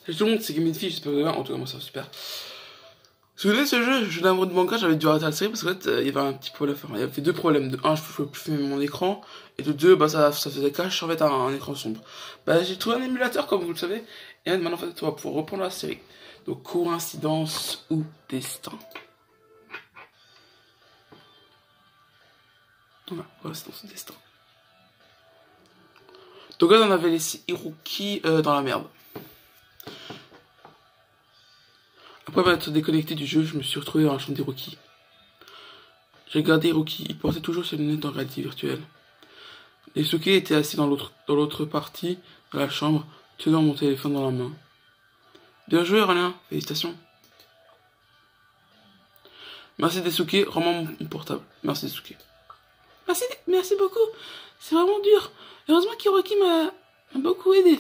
Salut tout le monde, c'est Game Fille, j'espère que vous allez bien. En tout cas, moi ça va super. Vous savez, ce jeu d'amour de manga, j'avais dû arrêter la série parce qu'en fait, il y avait un petit problème. Enfin, il y avait deux problèmes. De un, je pouvais plus filmer mon écran. Et de deux, bah, ça faisait cache en fait un écran sombre. Bah, j'ai trouvé un émulateur, comme vous le savez. Et maintenant, en fait, on va pouvoir reprendre la série. Donc, coïncidence ou destin. Voilà, coïncidence ou destin. Donc là, on avait laissé Hiroki dans la merde. Après m'être déconnecté du jeu, je me suis retrouvé dans la chambre d'Hiroki. J'ai regardé Hiroki, il portait toujours ses lunettes en réalité virtuelle. Daisuke était assis dans l'autre partie de la chambre, tenant mon téléphone dans la main. Bien joué, Aurélien, félicitations. Merci Daisuke, rends-moi mon portable. Merci Daisuke. Merci beaucoup, c'est vraiment dur. Heureusement qu'Hiroki m'a beaucoup aidé.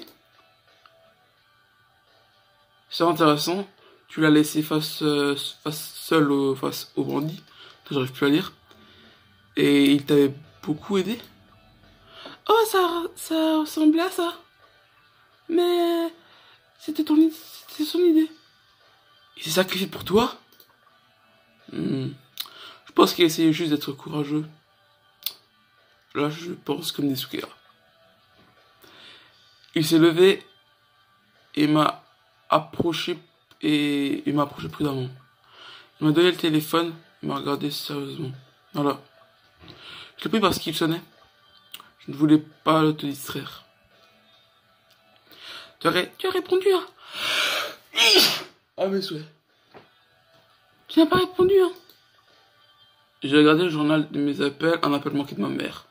C'est intéressant. Tu l'as laissé face au bandit. J'arrive plus à lire. Et il t'avait beaucoup aidé. Oh, ça ressemblait à ça. Mais c'était son idée. Il s'est sacrifié pour toi? Je pense qu'il essayait juste d'être courageux. Là, je pense comme Daisuke. Il s'est levé et m'a approché prudemment. Il m'a donné le téléphone, il m'a regardé sérieusement. Voilà. Je l'ai pris parce qu'il sonnait. Je ne voulais pas te distraire. Tu as répondu, hein? Ah, mes souhaits. Tu n'as pas répondu, hein? J'ai regardé le journal de mes appels, un appel manqué de ma mère.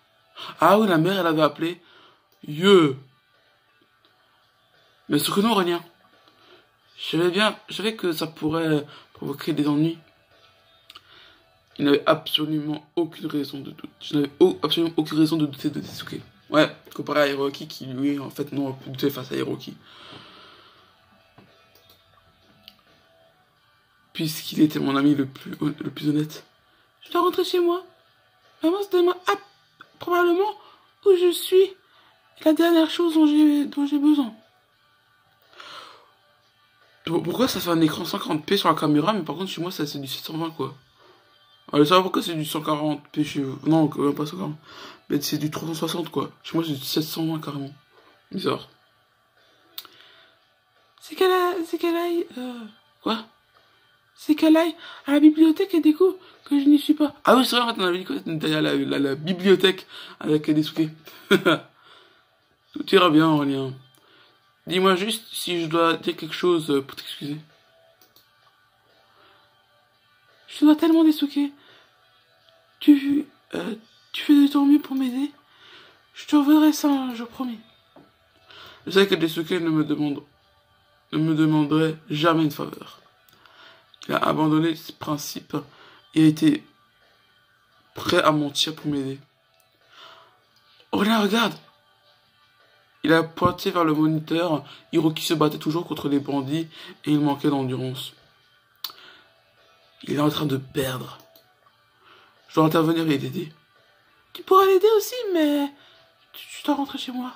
Ah oui, la mère, elle avait appelé. Mais ce que non, rien. Je savais que ça pourrait provoquer des ennuis. Il n'avait absolument aucune raison de doute. Je n'avais absolument aucune raison de douter de Daisuke. Ouais, comparé à Hiroki qui, lui, en fait, non, doutait face à Hiroki. Puisqu'il était mon ami le plus honnête. Je dois rentrer chez moi. Maman se demande probablement où je suis. La dernière chose dont j'ai besoin. Pourquoi ça fait un écran 50p sur la caméra, mais par contre chez moi c'est du 720 quoi. Allez, savoir pourquoi c'est du 140p chez vous. Non, quand même pas 140. Mais c'est du 360 quoi. Chez moi c'est du 720 carrément. Bizarre. C'est qu'elle aille. Quoi? C'est qu'elle aille à la bibliothèque et découvre que je n'y suis pas. Ah oui, c'est vrai, en fait, on avait dit quoi? D'aller à la bibliothèque avec Daisuke. Tout ira bien, Aurélien. Dis-moi juste si je dois dire quelque chose pour t'excuser. Je te dois tellement, Daisuke. Tu fais de ton mieux pour m'aider. Je te reverrai ça un jour, promis. Je sais que Daisuke ne me demanderait jamais une faveur. Il a abandonné ses principes et a été prêt à mentir pour m'aider. Aurélien, regarde! Il a pointé vers le moniteur. Hiroki se battait toujours contre les bandits et il manquait d'endurance. Il est en train de perdre. Je dois intervenir et l'aider. Tu pourras l'aider aussi, mais tu dois rentrer chez moi.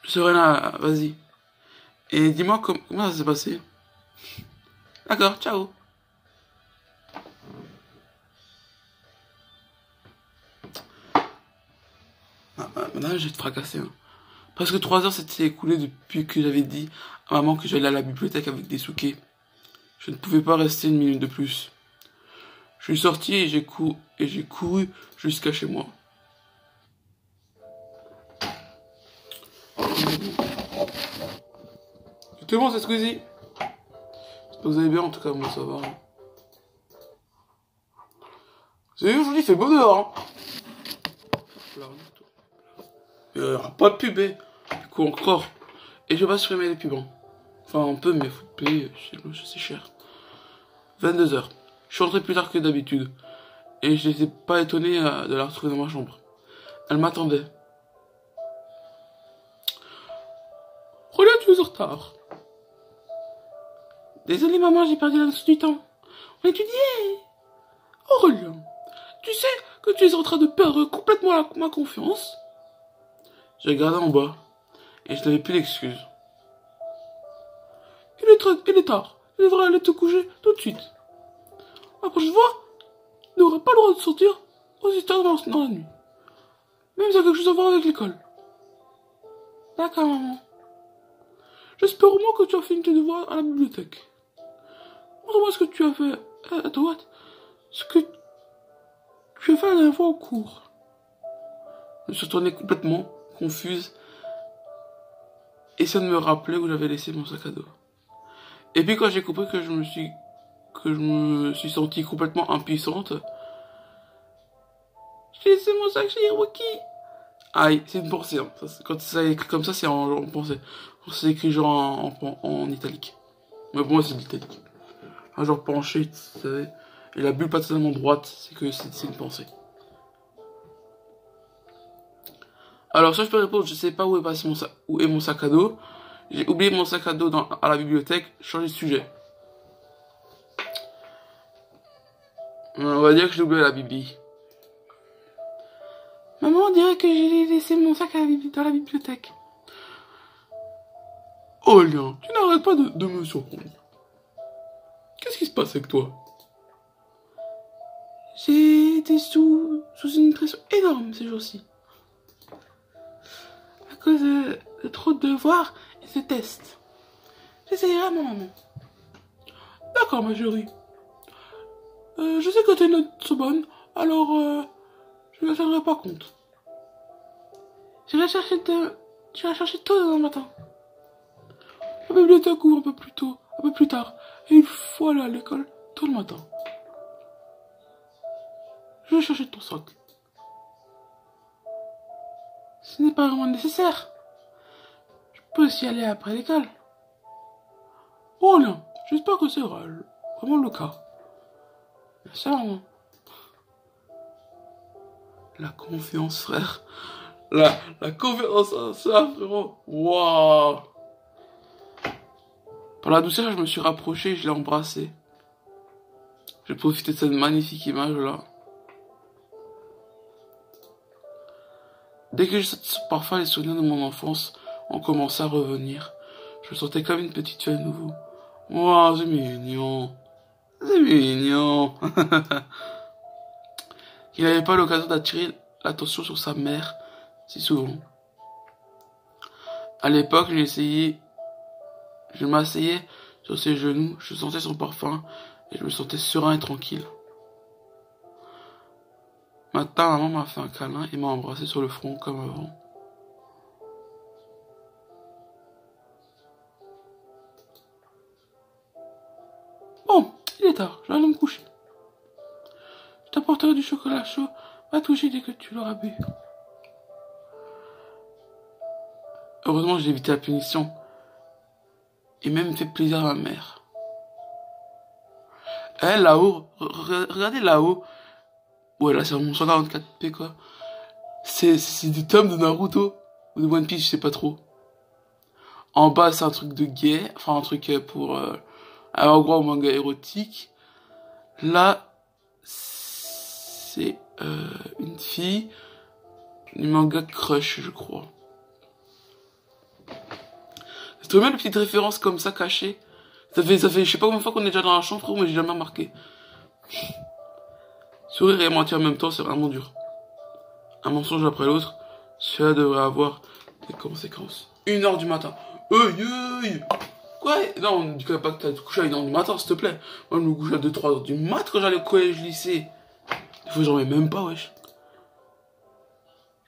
Je serai là, vas-y. Et dis-moi comment ça s'est passé. D'accord, ciao. Maintenant, je vais te fracasser. Hein. Presque 3 heures s'étaient écoulées depuis que j'avais dit à maman que j'allais à la bibliothèque avec Daisuke. Je ne pouvais pas rester une minute de plus. Je suis sorti et j'ai couru jusqu'à chez moi. Tout le monde, c'est Squeezie. J'espère que vous allez bien, en tout cas, moi ça va. Vous savez, aujourd'hui, il fait beau dehors. Hein. Il n'y aura pas de pub, du coup encore. Et je vais pas supprimer les pubs. Hein. Enfin, un peu, mais il faut payer, c'est cher. 22h. Je suis rentré plus tard que d'habitude. Et je n'étais pas étonné de la retrouver dans ma chambre. Elle m'attendait. Regarde, tu es en retard. Désolé maman, j'ai perdu la notion du temps. On étudiait. Aurélien, tu sais que tu es en train de perdre complètement ma confiance. J'ai regardé en bas et je n'avais plus d'excuses. il est tard. Tu devrais aller te coucher tout de suite. La prochaine fois, tu n'auras pas le droit de sortir aussi tard dans la nuit. Même si ça a quelque chose à voir avec l'école. D'accord, maman. J'espère au moins que tu as fini tes devoirs à la bibliothèque. Montre-moi ce que tu as fait à ta droite. Ce que tu as fait la dernière fois au cours. Je me suis retournée complètement confuse, essayant de me rappeler où j'avais laissé mon sac à dos. Et puis quand j'ai compris que je me suis sentie complètement impuissante, j'ai laissé mon sac chez Hiroki. Aïe, c'est une pensée. Hein. Quand ça est écrit comme ça, c'est en pensée. C'est écrit genre en italique. Mais pour moi, c'est l'italique. Un genre penché, vous savez. Et la bulle pas totalement droite, c'est que c'est une pensée. Alors, ça, je peux répondre, je sais pas où est passé où est mon sac à dos. J'ai oublié mon sac à dos à la bibliothèque, changer de sujet. On va dire que j'ai oublié la bibi. Maman, on dirait que j'ai laissé mon sac dans la bibliothèque. Oh, Lien, tu n'arrêtes pas de me surprendre. Qu'est-ce qui se passe avec toi? J'ai été sous une pression énorme ces jours-ci. À cause de trop de devoirs et de tests. J'essayerai à ma maman. D'accord, ma chérie. Je sais que tes notes sont bonnes, alors je ne tiendrai pas compte. J'irai chercher tôt demain matin. La bibliothèque ouvre un peu plus tard, et il faut aller à l'école tôt le matin. Je vais chercher ton sac. Ce n'est pas vraiment nécessaire. Je peux aussi aller après l'école. Oh non, j'espère que c'est vraiment le cas. Merci maman. La confiance, frère. La confiance en ça, frérot. Waouh. Par la douceur, je me suis rapproché et je l'ai embrassé. J'ai profité de cette magnifique image-là. Dès que parfois les souvenirs de mon enfance ont commencé à revenir, je me sentais comme une petite fille à nouveau. Waouh, c'est mignon. C'est mignon. Il n'avait pas l'occasion d'attirer l'attention sur sa mère si souvent. À l'époque, je m'asseyais sur ses genoux, je sentais son parfum et je me sentais serein et tranquille. Maintenant, maman m'a fait un câlin et m'a embrassé sur le front comme avant. Bon, il est tard, je vais aller me coucher. Je t'apporterai du chocolat chaud, va toucher dès que tu l'auras bu. Heureusement, j'ai évité la punition et même fait plaisir à ma mère. Là-haut, regardez là-haut. Ouais, là, c'est mon 144p, quoi. C'est des tomes de Naruto ou de One Piece, je sais pas trop. En bas, c'est un truc de gay, enfin, un truc pour avoir droit au manga érotique. Là, c'est une fille du manga Crush, je crois. C'est trop bien les petites références comme ça cachées. Ça fait, je sais pas combien de fois qu'on est déjà dans la chambre, mais j'ai jamais remarqué. Sourire et mentir en même temps, c'est vraiment dur. Un mensonge après l'autre, cela devrait avoir des conséquences. 1h du matin. Quoi? Non, on ne dit pas que t'as te couché à 1h du matin, s'il te plaît. Moi, je me couche à 2-3h du mat quand j'allais au collège, lycée. Des fois, j'en mets même pas, wesh.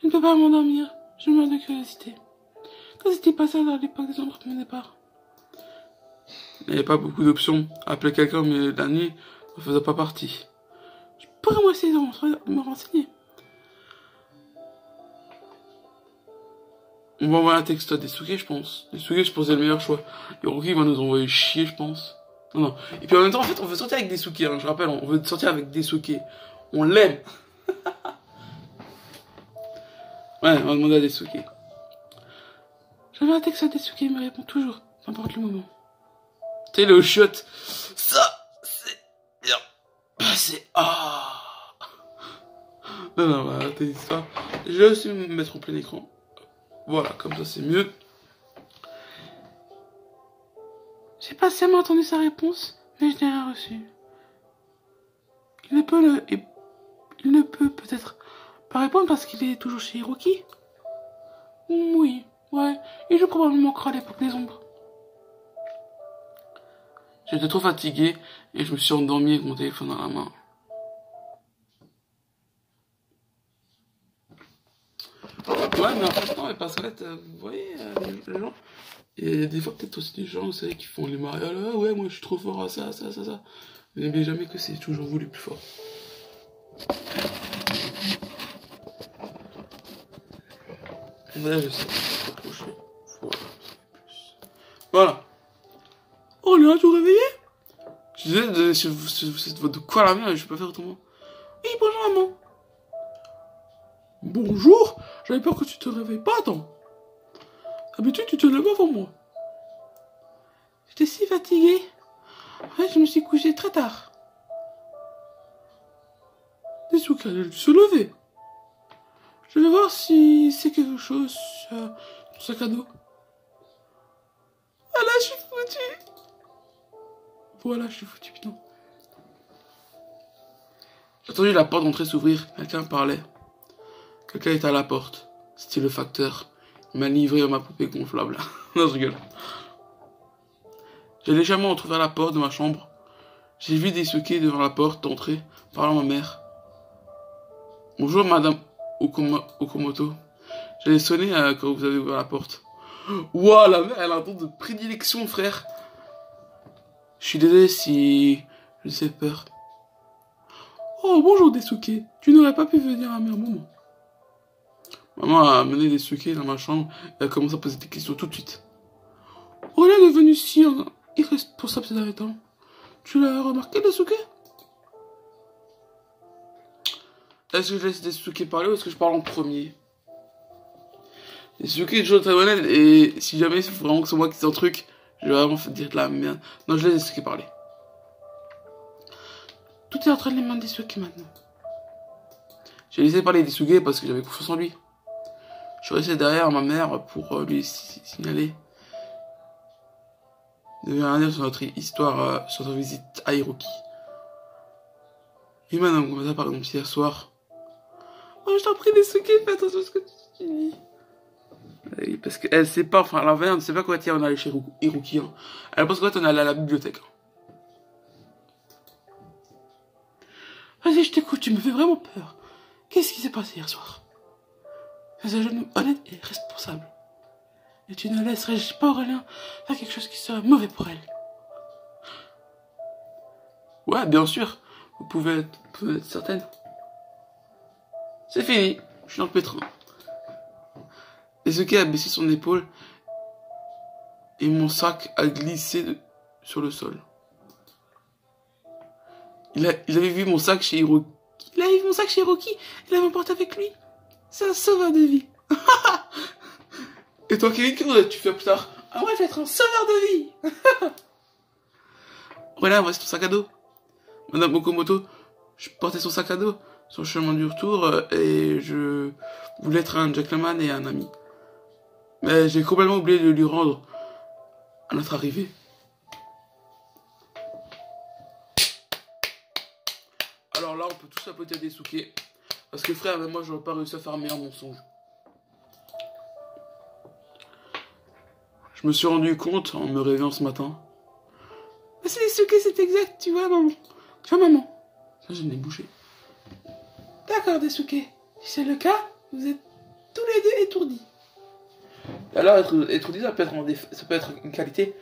Je ne peux pas m'endormir. Je meurs de curiosité. Que s'était passé à l'époque des enfants de mon départ? Il n'y avait pas beaucoup d'options. Appeler quelqu'un au milieu de la nuit ne faisait pas partie. Je pourrais moi essayer de me renseigner. On va envoyer un texte à Desuke, je pense. Desuke, je pense, c'est le meilleur choix. Hiroki va nous envoyer chier, je pense. Non. Et puis en même temps, en fait, on veut sortir avec Desuke, hein, je rappelle, on veut sortir avec Desuke. On l'aime. Ouais, on va demander à Desuke. J'envoie un texte à Desuke, il me répond toujours, n'importe le moment. Tu sais, le shot. Ça, c'est bien passé. Ah. Non, voilà, t'es l'histoire. Je vais aussi me mettre en plein écran. Voilà, comme ça c'est mieux. J'ai patiemment attendu sa réponse, mais je n'ai rien reçu. Il ne peut peut-être pas répondre parce qu'il est toujours chez Hiroki. Oui, ouais, il joue probablement encore à l'époque des ombres. J'étais trop fatigué et je me suis endormi avec mon téléphone dans la main. Ouais, mais en fait, non, parce qu'en fait, vous voyez, les gens, et des fois, peut-être aussi des gens, vous savez, qui font les mariages, ah ouais, moi je suis trop fort à ça. Mais n'oubliez jamais que c'est toujours vous les plus forts. Là, je sais, voilà. Oh, Léa, tu réveillé? Je disais, c'est de quoi la merde, je peux pas faire autrement. Oui, bonjour, maman. Bonjour, j'avais peur que tu te réveilles pas, attends. D'habitude, tu te lèves avant moi. J'étais si fatiguée. En fait, je me suis couchée très tard. Nezuka, elle a dû se lever. Je vais voir si c'est quelque chose sur ton sac à dos. Ah là, je suis foutue. Voilà, je suis foutu, putain. J'ai entendu la porte d'entrée s'ouvrir. Quelqu'un parlait. Quelqu'un était à la porte. C'était le facteur. Il m'a livré ma poupée gonflable. Non, je rigole. J'ai légèrement entrouvert la porte de ma chambre. J'ai vu Daisuke devant la porte d'entrée, parlant à ma mère. Bonjour, madame Okamoto. J'allais sonner quand vous avez ouvert la porte. Ouah, la mère, elle a un don de prédilection, frère. Je suis désolé si je sais peur. Oh, bonjour, Daisuke. Tu n'aurais pas pu venir à un meilleur moment. Maman a amené Daisuke dans ma chambre et elle a commencé à poser des questions tout de suite. Oh, elle est devenue si irresponsable ces derniers temps. Tu l'as remarqué, Daisuke? Est-ce que je laisse Daisuke parler ou est-ce que je parle en premier? Daisuke est toujours très honnête et si jamais c'est vraiment que c'est moi qui dis un truc, je vais vraiment dire de la merde. Non, je laisse Daisuke parler. Tout est entre les mains de Daisuke maintenant. J'ai laissé parler Daisuke parce que j'avais confiance en lui. Je suis resté derrière ma mère pour lui signaler. Il devait rien dire sur notre histoire, sur notre visite à Hiroki. Et madame, comme ça par exemple hier soir. Oh, je t'en prie, Daisuke, fais attention à ce que tu dis. Oui, parce qu'elle sait pas, enfin, la veille, on ne sait pas quoi dire, on est allé chez Hiroki. Hein. Elle pense qu'on est allé à la bibliothèque. Vas-y, je t'écoute, tu me fais vraiment peur. Qu'est-ce qui s'est passé hier soir? C'est un jeune honnête et responsable. Et tu ne laisserais pas Aurélien faire quelque chose qui serait mauvais pour elle. Ouais, bien sûr. Vous pouvez être certaine. C'est fini. Je suis dans le pétrin. Daisuke a baissé son épaule et mon sac a glissé sur le sol. Il avait vu mon sac chez Hiroki. Il avait vu mon sac chez Hiroki. Il l'avait emporté avec lui. C'est un sauveur de vie. Et toi, Kevin, qu'est-ce que tu fais plus tard? Ah, moi, je vais être un sauveur de vie. Voilà, voici ton sac à dos. Madame Okamoto, je portais son sac à dos sur le chemin du retour et je voulais être un gentleman et un ami. Mais j'ai complètement oublié de lui rendre à notre arrivée. Alors là, on peut tous applaudir Daisuke. Parce que frère, même moi, j'aurais pas réussi à faire un meilleur mensonge. Je me suis rendu compte en me réveillant ce matin. Ah, c'est Daisuke, c'est exact, tu vois, maman. Tu vois, maman. Ça, j'ai le nez bouché. D'accord, Daisuke. Si c'est le cas, vous êtes tous les deux étourdis. Et alors, être étourdi, ça peut être une qualité.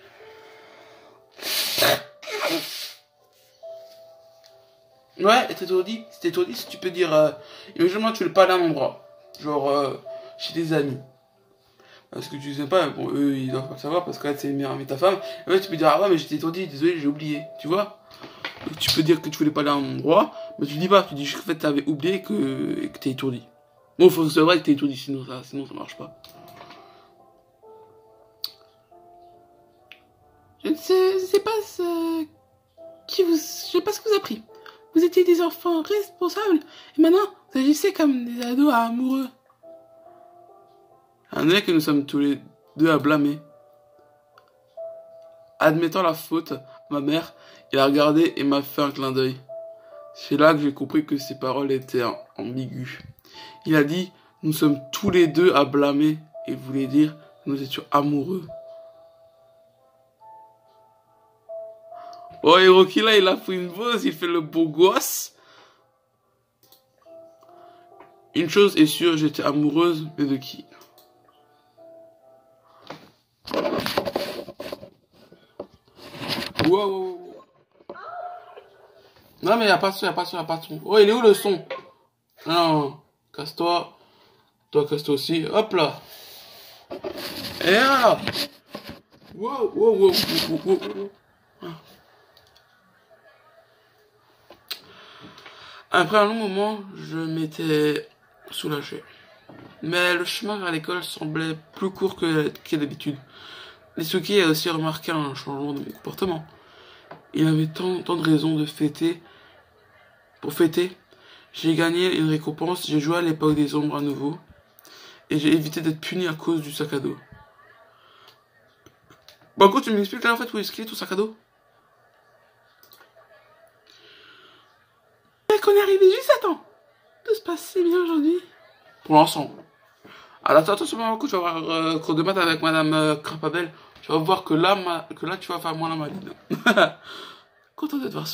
Ouais, être étourdi, si t'es étourdi, si tu peux dire, imagine-moi, tu le parles à un endroit. Genre, chez des amis. Parce que tu sais pas, bon, eux, ils doivent pas le savoir, parce que là, c'est meilleur ami de ta femme. Et ouais, tu peux dire, ah ouais, mais j'étais étourdi, désolé, j'ai oublié, tu vois. Donc, tu peux dire que tu voulais parler à un endroit, mais tu dis pas, tu dis juste qu'en fait, t'avais oublié que t'es étourdi. Bon, c'est vrai que t'es étourdi, sinon ça marche pas. Je ne sais pas ce que vous a pris. Vous étiez des enfants responsables, et maintenant, vous agissez comme des ados amoureux. Un est que nous sommes tous les deux à blâmer. Admettant la faute à ma mère, il a regardé et m'a fait un clin d'œil. C'est là que j'ai compris que ses paroles étaient ambiguës. Il a dit, nous sommes tous les deux à blâmer, et voulait dire que nous étions amoureux. Oh, et Rocky là, il a pris une pause, il fait le beau gosse. Une chose est sûre, j'étais amoureuse, mais de qui? Wow, wow, wow. Non, mais y a pas de son, y a pas de son, y a pas de son. Oh, il est où le son? Non, casse-toi. Toi, casse-toi aussi. Hop là. Et là. Wow, wow, wow, wow, wow, wow. Après un long moment, je m'étais soulagé. Mais le chemin vers l'école semblait plus court que d'habitude. Isuki a aussi remarqué un changement de mon comportement. Il avait tant de raisons de fêter. Pour fêter, j'ai gagné une récompense, j'ai joué à l'époque des ombres à nouveau, et j'ai évité d'être puni à cause du sac à dos. Bon, écoute, tu m'expliques là en fait où est-ce qu'il est ton sac à dos? Et qu'on est arrivé juste à temps. Tout se passe si bien aujourd'hui. Pour l'instant. Alors attends, un coup, tu vas voir cours de maths avec Madame Crapabelle. Tu vas voir que là, tu vas faire moins la maline. Content de te voir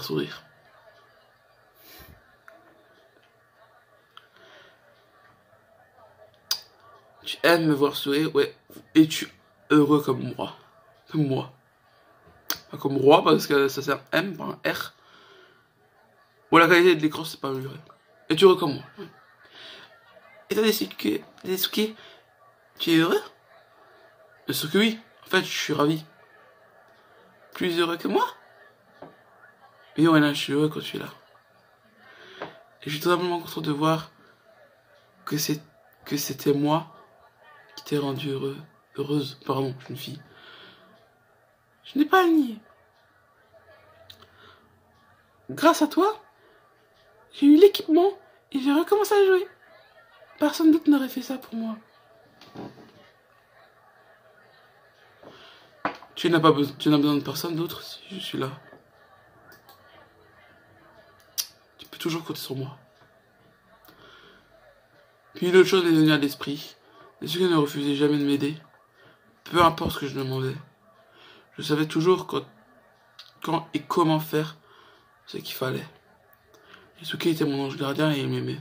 sourire. Tu aimes me voir sourire, ouais. Es-tu heureux comme moi? Comme moi. Pas comme roi, parce que ça sert M, pas un R. Bon, la qualité de l'écran, c'est pas vrai. Es-tu heureux comme moi? Et toi, Desuke, tu es heureux? Bien sûr que oui. En fait, je suis ravi. Plus heureux que moi? Oui, ouais, là, je suis heureux quand tu es là. Et je suis tout simplement content de voir que c'était moi qui t'ai rendu heureuse. Pardon, je suis une fille. Je n'ai pas à le nier. Grâce à toi, j'ai eu l'équipement et j'ai recommencé à jouer. Personne d'autre n'aurait fait ça pour moi. Tu n'as besoin de personne d'autre si je suis là. Tu peux toujours compter sur moi. Puis une autre chose m'est venue à l'esprit. Les gens ne refusaient jamais de m'aider. Peu importe ce que je demandais. Je savais toujours quand et comment faire ce qu'il fallait. Isuke était mon ange gardien et il m'aimait.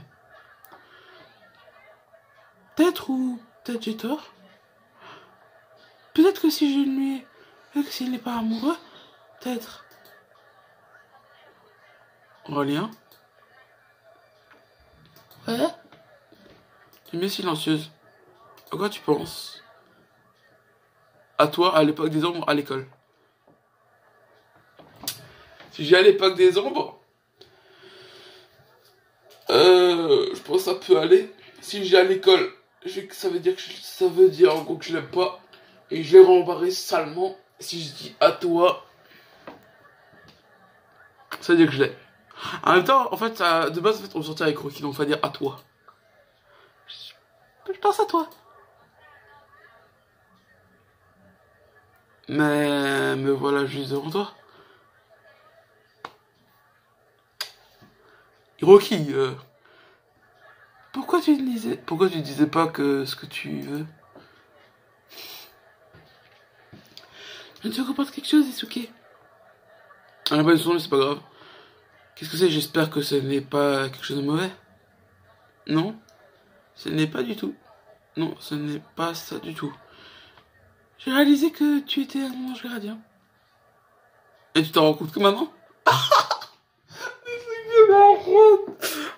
Peut-être j'ai tort. Peut-être que si je lui ai... Peut-être que s'il n'est pas amoureux, peut-être... Aurélien? Ouais? Tu m'es silencieuse. À quoi tu penses? À toi, à l'époque des ombres, à l'école. Si j'ai à l'époque des ombres... je pense que ça peut aller. Si j'ai à l'école, ça veut dire en gros que je l'aime pas. Et je l'ai rembarré salement. Si je dis à toi, ça veut dire que je l'ai. En même temps, en fait, de base, en fait, on sortait avec Rocky, donc ça veut dire à toi. Je pense à toi. Mais me voilà juste devant toi. Rocky, pourquoi tu disais pas que ce que tu veux? Je te comprends quelque chose, Isuke. Ah, la bonne son, c'est pas grave. Qu'est-ce que c'est? J'espère que ce n'est pas quelque chose de mauvais. Non, ce n'est pas du tout. Non, ce n'est pas ça du tout. J'ai réalisé que tu étais un ange gardien. Et tu t'en rends compte que maintenant?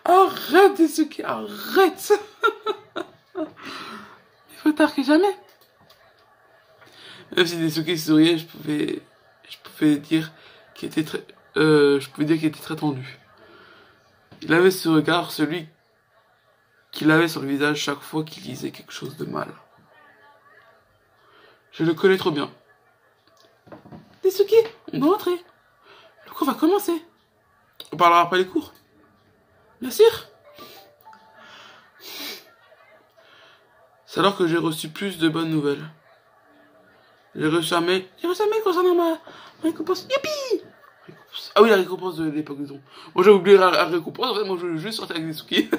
Arrête, Isuke, arrête. Il faut tard que jamais. Même si Isuke souriait, je pouvais dire qu'il était très tendu. Il avait ce regard, celui qu'il avait sur le visage chaque fois qu'il disait quelque chose de mal. Je le connais trop bien. Desuke, on doit entrer. Le cours va commencer. On parlera après les cours. Bien sûr. C'est alors que j'ai reçu plus de bonnes nouvelles. J'ai reçu un mail concernant ma récompense. Youpi! Ah oui, la récompense de l'époque de ton. Moi j'ai oublié la récompense, en fait, moi je veux juste sortir avec des soukies.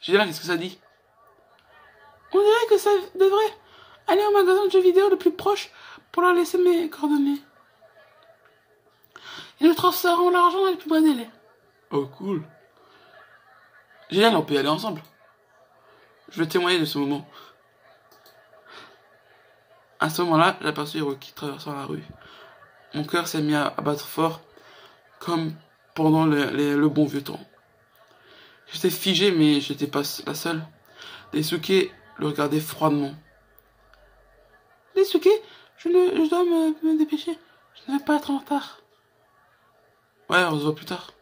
Génial, qu'est-ce que ça dit? On dirait que ça devrait aller au magasin de jeux vidéo le plus proche pour leur laisser mes coordonnées. Et nous transférons l'argent dans les plus brefs délais. Oh cool. Génial, on peut y aller ensemble. Je vais témoigner de ce moment. À ce moment-là, j'ai aperçu Hiroki traversant la rue. Mon cœur s'est mis à battre fort, comme pendant le bon vieux temps. J'étais figé, mais j'étais pas la seule. Daisuke le regardait froidement. Daisuke, je dois me dépêcher. Je ne vais pas être en retard. Ouais, on se voit plus tard.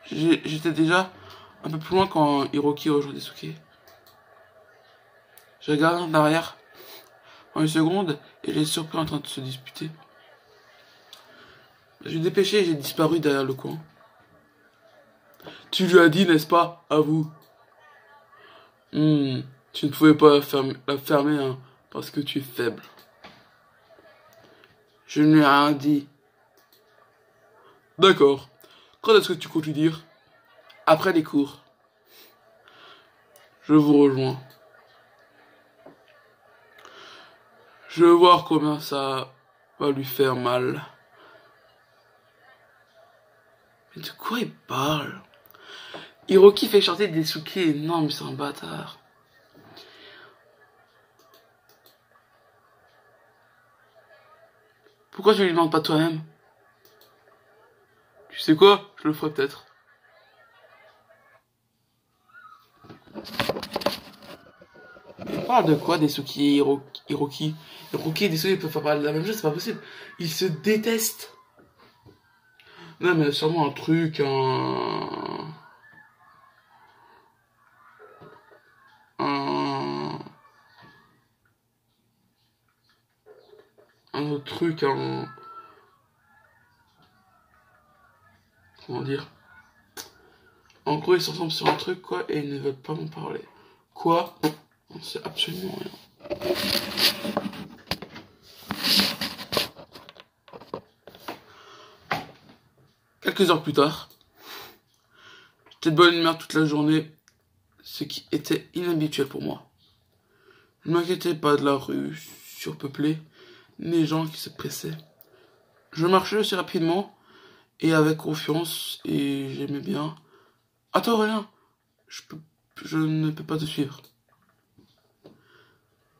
J'étais déjà un peu plus loin quand Hiroki rejoint Daisuke. Je regarde en arrière en une seconde et j'ai surpris en train de se disputer. Je me dépêché et j'ai disparu derrière le coin. Tu lui as dit, n'est-ce pas, à vous? Tu ne pouvais pas la fermer, hein, parce que tu es faible. Je ne lui ai rien dit. D'accord. Quand est-ce que tu comptes lui dire? Après les cours. Je vous rejoins. Je veux voir combien ça va lui faire mal. Mais de quoi il parle? Hiroki fait chanter Daisuke. Non, mais c'est un bâtard. Pourquoi tu lui demandes pas toi-même? Tu sais quoi? Je le ferai peut-être. Il parle de quoi, Daisuke et Hiroki? Hiroki et Daisuke peuvent pas parler de la même chose, c'est pas possible. Ils se détestent. Non, mais sûrement un truc, un autre truc, comment dire? En gros, ils s'ensemble sur un truc, quoi, et ils ne veulent pas m'en parler. Quoi? On sait absolument rien. Quelques heures plus tard, j'étais de bonne humeur toute la journée, ce qui était inhabituel pour moi. Je ne m'inquiétais pas de la rue surpeuplée, ni des gens qui se pressaient. Je marchais aussi rapidement et avec confiance, et j'aimais bien. Attends, rien, je ne peux pas te suivre.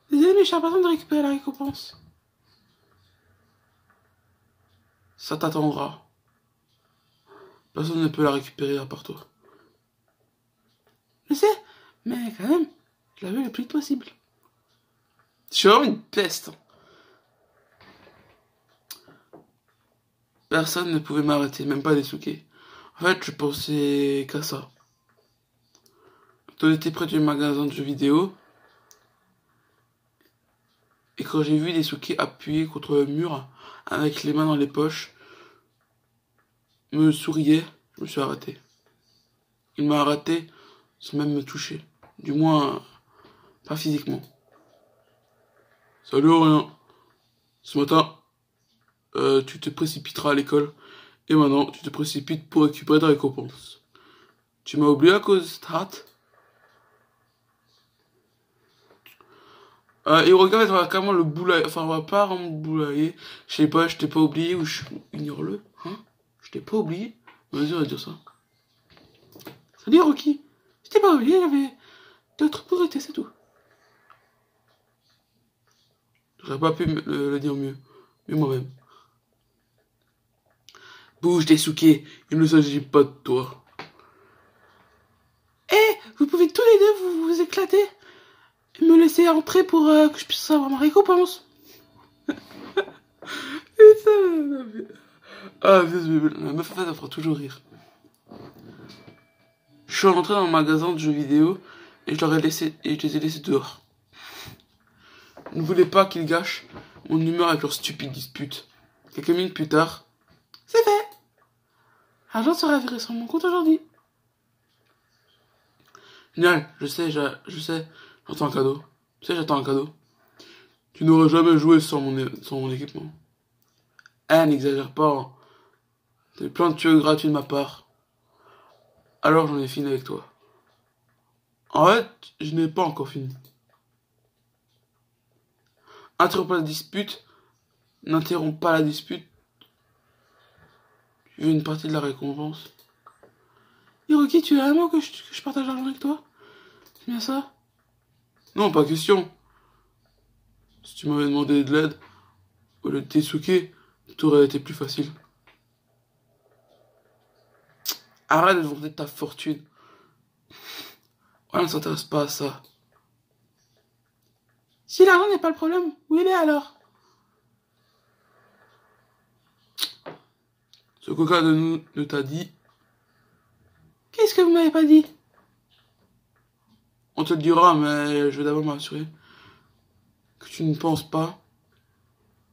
Désolé, mais j'ai l'impression de récupérer la récompense. Ça t'attendra. Personne ne peut la récupérer à part toi. Je sais, mais quand même, je la veux le plus vite possible. Je suis vraiment une peste. Personne ne pouvait m'arrêter, même pas Daisuke. En fait, je pensais qu'à ça. On était près du magasin de jeux vidéo. Et quand j'ai vu Daisuke appuyé contre le mur, avec les mains dans les poches, me souriait, je me suis arrêté. Il m'a arrêté sans même me toucher. Du moins, pas physiquement. Salut, rien. Ce matin, tu te précipiteras à l'école. Et maintenant, tu te précipites pour récupérer ta récompense. Tu m'as oublié à cause de cette hâte? Et regarde, on va carrément le boulailler. Enfin, on va pas vraiment le boulailler. Je sais pas, je t'ai pas oublié ou je ignore-le. Hein? Je t'ai pas oublié? Vas-y, on va dire ça. Salut, Rocky. Je t'ai pas oublié, j'avais d'autres priorités, c'est tout. J'aurais pas pu le dire mieux. Mais moi-même. Bouge, Daisuke. Il ne s'agit pas de toi. Eh, vous pouvez tous les deux vous éclater et me laisser entrer pour que je puisse avoir ma récompense. Ah, la meuf en fait, elle fera toujours rire. Je suis rentré dans le magasin de jeux vidéo et je les ai laissés dehors. Je ne voulais pas qu'ils gâchent mon humeur avec leur stupide dispute. Quelques minutes plus tard, c'est fait. L'argent sera viré sur mon compte aujourd'hui. Génial, je sais, j'en J'attends un cadeau. Tu sais, j'attends un cadeau. Tu n'auras jamais joué sans mon équipement. Eh, n'exagère pas. Hein. T'as eu plein de tueurs gratuits de ma part. Alors j'en ai fini avec toi. En fait, je n'ai pas encore fini. Interromps la dispute. N'interromps pas la dispute. Tu veux une partie de la récompense. Hiroki, tu veux vraiment que je partage l'argent avec toi? C'est bien ça? Non, pas question. Si tu m'avais demandé de l'aide, au lieu de Tetsuke, tout aurait été plus facile. Arrête de vanter ta fortune. On ne s'intéresse pas à ça. Si l'argent n'est pas le problème, où il est alors? Ce coca de nous ne t'a dit. Qu'est-ce que vous m'avez pas dit? On te le dira, mais je vais d'abord m'assurer que tu ne penses pas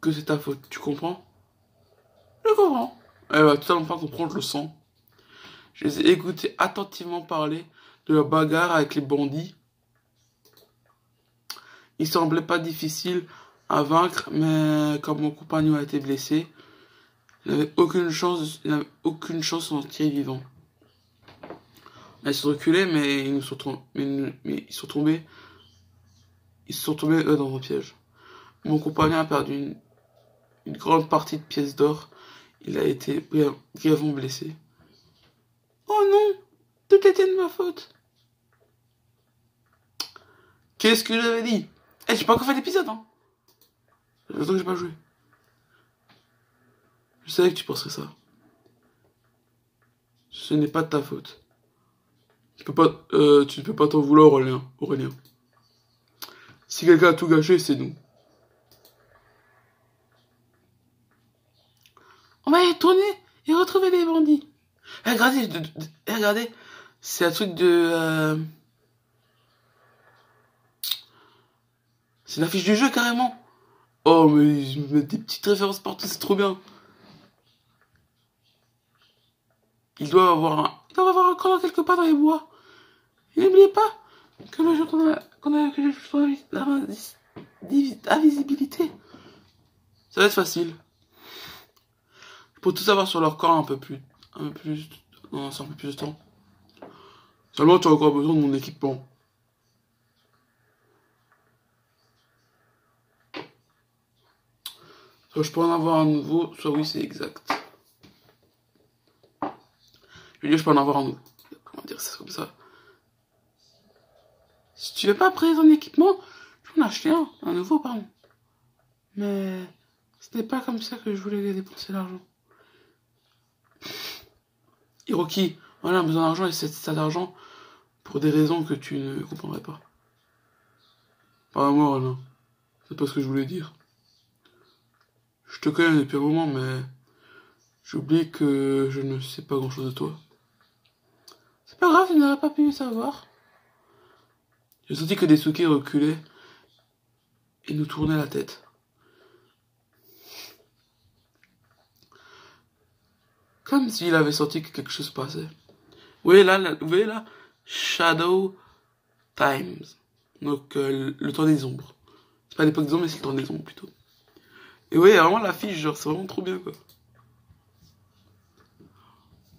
que c'est ta faute. Tu comprends? Je comprends. Elle va totalement pas comprendre, je le sens. Je les ai écoutés attentivement parler de la bagarre avec les bandits. Il semblait pas difficile à vaincre, mais comme mon compagnon a été blessé, il n'avait aucune chance de s'en tirer vivant. Ils se sont reculés, mais ils se sont tombés eux dans un piège. Mon compagnon a perdu une grande partie de pièces d'or. Il a été grièvement blessé. Oh non, tout était de ma faute. Qu'est-ce que j'avais dit? Eh, j'ai pas encore fait l'épisode, hein. Ça fait longtemps que j'ai pas joué. Je savais que tu penserais ça. Ce n'est pas de ta faute. Tu ne peux pas t'en vouloir, Aurélien. Si quelqu'un a tout gâché, c'est nous. On va y retourner et retrouver les bandits. Regardez, c'est un truc de... C'est l'affiche du jeu, carrément. Oh, mais ils me mettent des petites références partout, c'est trop bien. Il doit avoir un corps quelque part dans les bois. Et n'oubliez pas que le jour qu'on a invisibilité, ça va être facile. Pour tout savoir sur leur corps un peu plus de temps. Seulement, tu as encore besoin de mon équipement. Soit je peux en avoir un nouveau, soit oui, c'est exact. Je veux dire, je peux en avoir un nouveau. Comment dire ça comme ça? Si tu veux pas prêter ton équipement, je peux en acheter un nouveau, pardon. Mais ce n'est pas comme ça que je voulais dépenser l'argent. Hiroki, voilà, besoin d'argent et c'est ça d'argent pour des raisons que tu ne comprendrais pas. Pardon-moi, Alain. C'est pas ce que je voulais dire. Je te connais depuis un moment, mais j'oublie que je ne sais pas grand-chose de toi. C'est pas grave, tu n'aurais pas pu le savoir. J'ai senti que Daisuke reculait et nous tournait la tête. Comme s'il avait senti que quelque chose passait. Vous voyez là, Shadow Times. Donc, le temps des ombres. C'est pas l'époque des ombres, mais c'est le temps des ombres, plutôt. Et oui, vraiment, l'affiche, genre, c'est vraiment trop bien, quoi.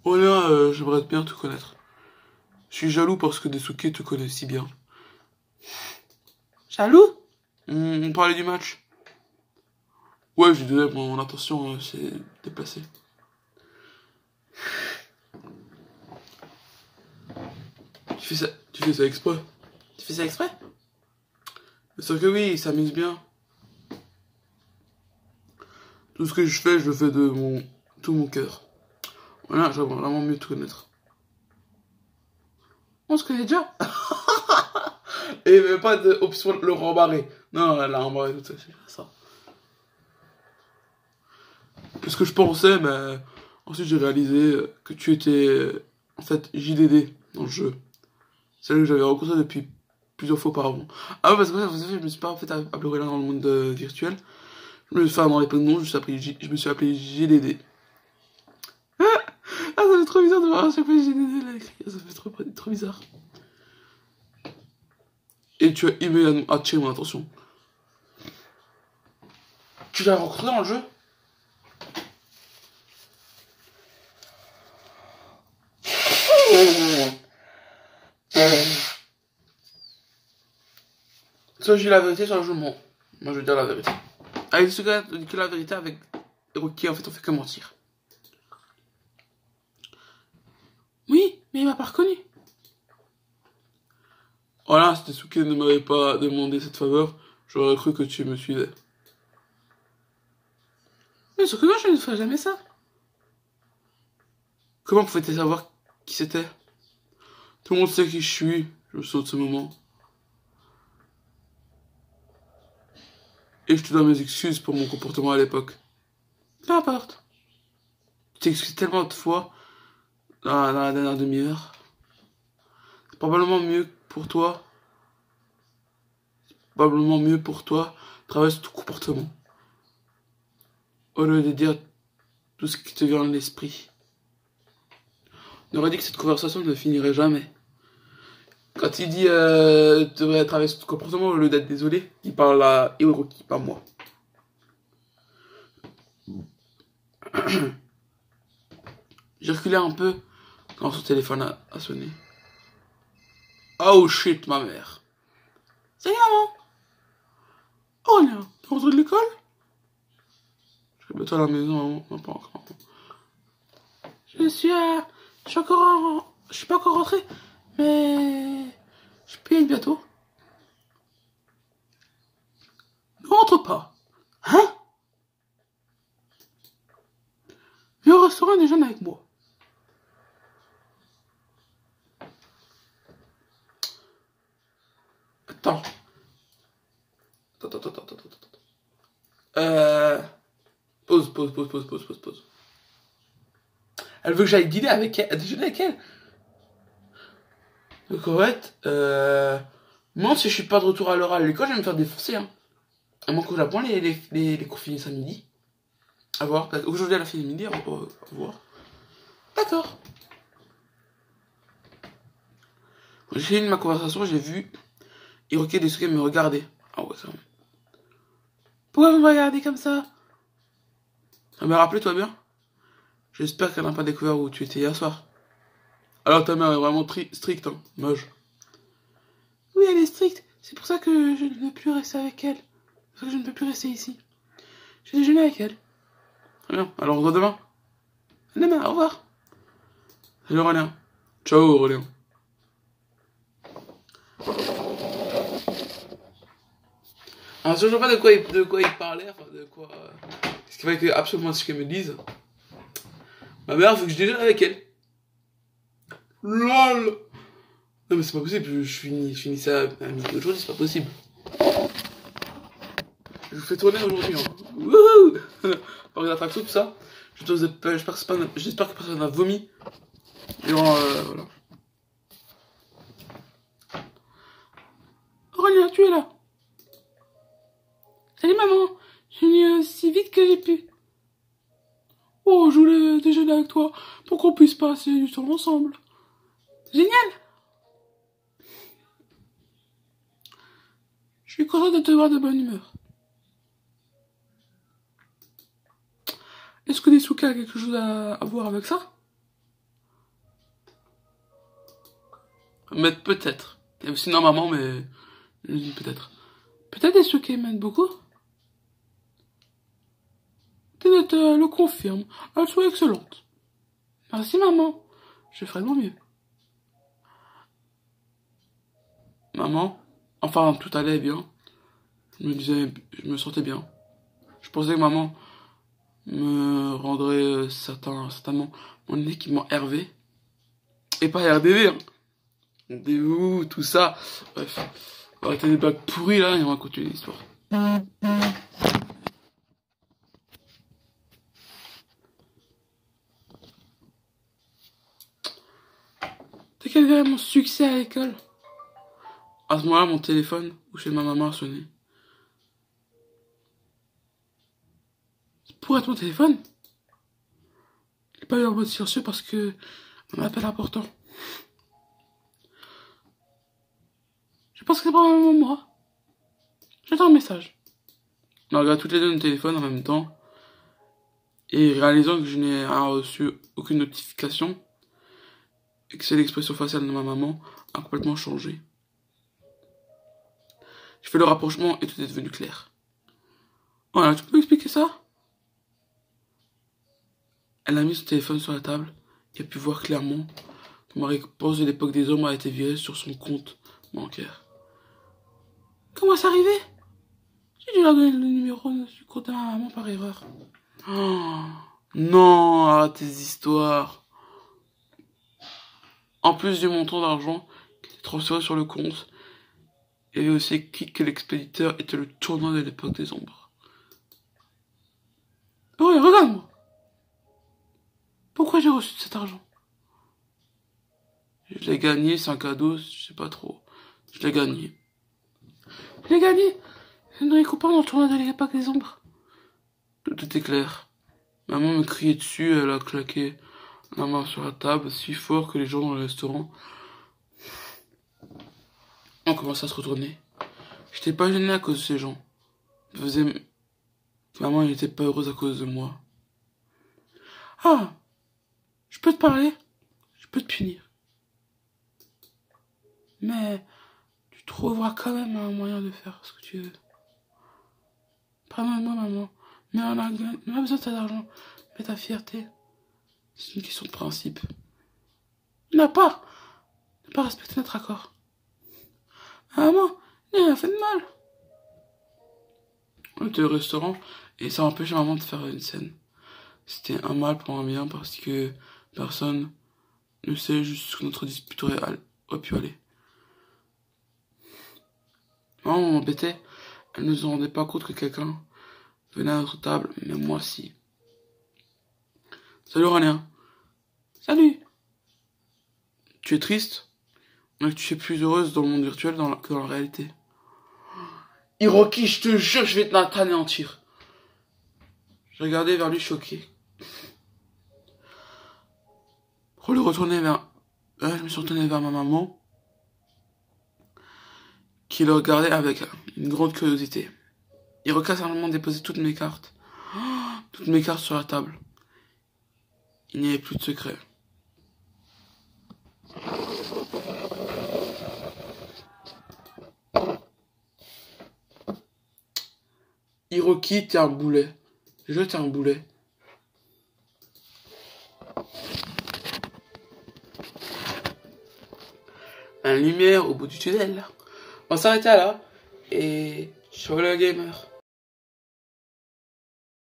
Oh là, j'aimerais bien te connaître. Je suis jaloux parce que Daisuke te connaît si bien. Jaloux? On parlait du match. Ouais, je disais, mon intention s'est déplacée. Tu fais ça exprès. Tu fais ça exprès? Bien sûr que oui, il s'amuse bien. Tout ce que je fais, je le fais de tout mon cœur. Voilà, j'aimerais vraiment mieux te connaître. On se connaît déjà. Et même pas d'option le rembarrer. Non, la rembarrer, tout ça, c'est ça. C'est ce que je pensais, mais ensuite j'ai réalisé que tu étais en fait JDD dans le jeu. C'est là que j'avais rencontré depuis plusieurs fois auparavant. Ah ouais, parce que vous savez, je me suis pas en fait appelé là dans le monde virtuel. Dans les noms, je me suis appelé JDD. Ah, ça fait trop bizarre de voir à chaque fois JDD là écrit. Ça fait trop bizarre. Et tu as immédiatement attiré mon attention. Tu l'as rencontré dans le jeu? Soit je dis la vérité, soit je mens. Moi, je veux dire la vérité. Avec ce gars, que la vérité avec Rocky, en fait, on fait que mentir. Oui, mais il m'a pas reconnu. Voilà, si Tetsuke ne m'avait pas demandé cette faveur, j'aurais cru que tu me suivais. Mais sauf que moi, je ne ferais jamais ça. Comment pouvais-tu savoir qui c'était? Tout le monde sait qui je suis, je me souviens de ce moment. Et je te donne mes excuses pour mon comportement à l'époque. Peu importe. Tu t'es excusé tellement de fois dans la dernière demi-heure. C'est probablement mieux pour toi. Probablement mieux pour toi de travailler sur ton comportement. Au lieu de dire tout ce qui te vient à l'esprit. On aurait dit que cette conversation ne finirait jamais. Quand il dit tu devrais travailler sur ton comportement au lieu d'être désolé, il parle à Hiroki, pas moi. J'ai reculé un peu quand son téléphone a sonné. Oh shit, ma mère. Salut maman. Oh là, t'es rentré de l'école? Je suis bientôt à la maison, maman. Non, pas encore. Je suis je suis pas encore rentré, mais je peux y être bientôt. Ne rentre pas. Hein? Viens au restaurant et déjeune avec moi. Attends. Pause. Elle veut que j'aille dîner avec elle, déjeuner avec elle. Donc en fait, moi si je suis pas de retour à l'heure à l'école, je vais me faire défoncer, hein. À moins que j'apprends les cours finissent à midi. À voir. Aujourd'hui elle a fini midi, à voir. D'accord. J'ai fini ma conversation, j'ai vu Hiroki et Daisuke me regarder. Ah ouais, ça. Pourquoi vous me regardez comme ça? Ah bah rappelez-toi bien. J'espère qu'elle n'a pas découvert où tu étais hier soir. Alors ta mère est vraiment stricte, hein, moche. Oui, elle est stricte. C'est pour ça que je ne veux plus rester avec elle. C'est pour ça que je ne peux plus rester ici. J'ai déjeuné avec elle. Très bien, alors on se voit demain. Demain, au revoir. Salut Aurélien. Ciao Aurélien. Alors je ne sais pas de quoi il parlait, enfin de quoi... ce qu'il fallait que absolument ce qu'elle me dise. Ma mère veut que je déjeune avec elle. LOL. Non mais c'est pas possible, je finis ça à midi aujourd'hui, c'est pas possible. Je vous fais tourner aujourd'hui, hein. Wouhou. Par les attractions, tout ça. J'espère que personne n'a vomi. Et voilà. Aurélien, tu es là. Salut maman. Je suis venue aussi vite que j'ai pu. Oh, je voulais déjeuner avec toi pour qu'on puisse passer du temps ensemble. Génial. Je suis content de te voir de bonne humeur. Est-ce que Daisuke a quelque chose à voir avec ça? Mais peut-être. Sinon maman, mais je dis peut-être. Peut-être Daisuke m'aide beaucoup. Tes notes le confirment. Elles sont excellentes. Merci maman. Je ferai de mon mieux. Maman, enfin tout allait bien. Je me sentais bien. Je pensais que maman me rendrait certainement mon équipement RV. Et pas RDV, hein. Rendez-vous, tout ça. Bref, on va arrêter des blagues pourries là et on va continuer l'histoire. T'as quel gars mon succès à l'école? À ce moment-là, mon téléphone, ou chez ma maman, a sonné. Pour être mon téléphone? Il n'est pas eu en mode silencieux parce que un appel important. pense que c'est probablement moi. J'attends un message. On regarde toutes les deux nos téléphones en même temps. Et réalisant que je n'ai reçu aucune notification, et que c'est l'expression faciale de ma maman, a complètement changé. Je fais le rapprochement et tout est devenu clair. Voilà, tu peux expliquer ça? Elle a mis son téléphone sur la table et a pu voir clairement que ma réponse de l'époque des hommes a été virée sur son compte bancaire. Comment c'est arrivé? J'ai dû leur donner le numéro du compte de ma maman par erreur. Oh, non, arrête tes histoires. En plus du montant d'argent qui était transféré sur le compte, il y avait aussi écrit que l'expéditeur était le tournant de l'époque des ombres. Oui, regarde-moi. Pourquoi j'ai reçu cet argent? Je l'ai gagné, c'est un cadeau, je sais pas trop. Je l'ai gagné. Je l'ai gagné dans les copains dans le tournoi de l'époque des ombres. Tout est clair. Maman me criait dessus, elle a claqué la main sur la table si fort que les gens dans le restaurant ont commencé à se retourner. J'étais pas gêné à cause de ces gens. Maman n'était pas heureuse à cause de moi. Ah, je peux te parler? Je peux te punir. Mais tu trouveras quand même un moyen de faire ce que tu veux. Pardonne-moi, maman, mais on a besoin de cet argent. Mais ta fierté, c'est une question de principe. Ne pas respecter notre accord. Maman, il n'a rien fait de mal. On était au restaurant et ça empêchait maman de faire une scène. C'était un mal pour un bien parce que personne ne sait jusqu'où notre dispute aurait pu aller. Maman m'embêtait, elle ne se rendait pas compte que quelqu'un venait à notre table, mais moi si. Salut Rania. Salut. Tu es triste? Mais tu es plus heureuse dans le monde virtuel que dans la réalité. Hiroki, je te jure, je vais t'anéantir. Je regardais vers lui choqué. Je me suis retourné vers ma maman, qui le regardait avec une grande curiosité. Hiroki a simplement déposé toutes mes cartes sur la table. Il n'y avait plus de secret. Hiroki, t'es un boulet. T'es un boulet. La lumière au bout du tunnel. On s'arrêta là. Et je suis le gamer.